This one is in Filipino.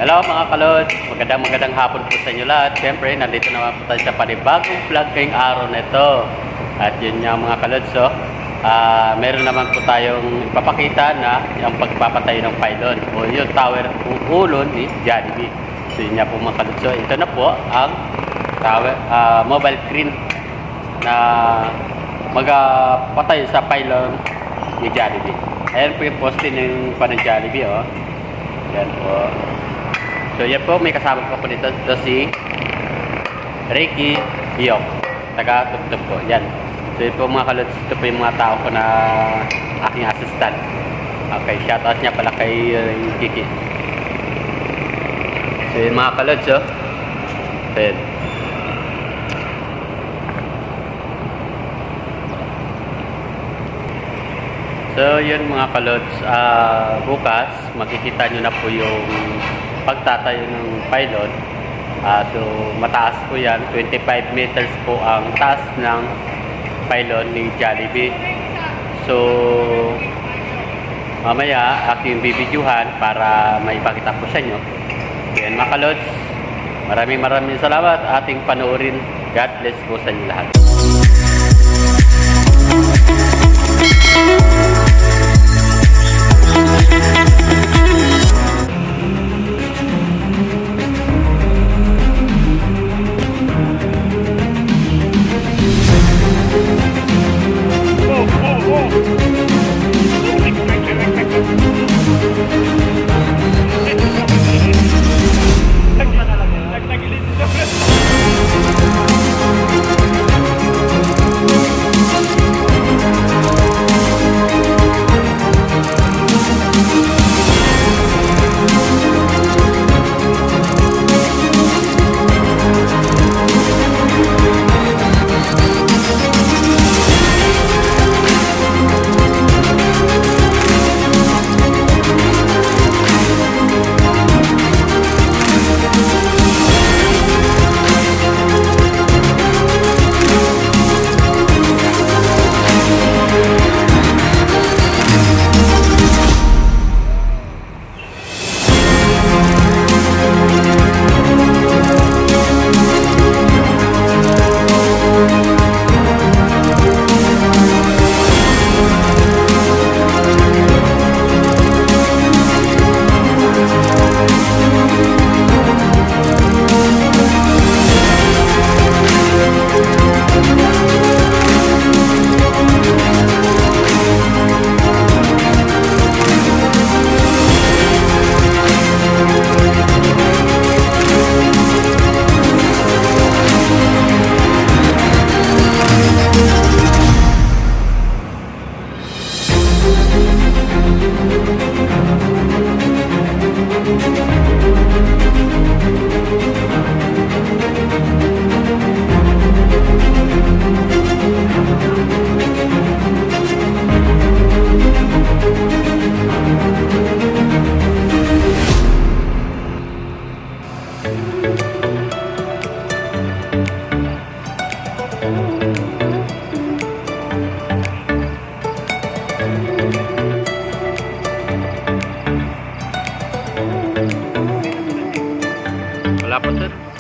Hello mga kalods, magandang hapon po sa inyo lahat. Siyempre, nandito naman po tayo sa panibagong vlog ngayong araw na ito. At yun nga mga kalods, meron naman po tayong ipapakita na yung pagpapatay ng pylon o yung tower ulo ni Jollibee. So yun nga po mga kalods, ito na po ang tower, mobile crane na magpatay sa pylon ni Jollibee. Ayan po yung poste ng Jollibee, oh. Yan po. So yan po, may kasama po dito. Ito si Ricky Biok, taga-tugtog po. Yan. So yun po mga kalods, ito po yung mga tao ko na aking assistant. Okay, shoutout niya pala kay Kiki. So yun mga kalods, oh. So yun. So yun mga kalods, bukas makikita nyo na po yung pagtatayo ng pylon. So mataas po yan, 25 meters po ang taas ng pylon ni Jollibee. So mamaya aking bibidyuhan para maipakita po sa inyo. Yan mga kalods, maraming salamat ating panoorin. God bless po sa inyo lahat. Wala pa sir.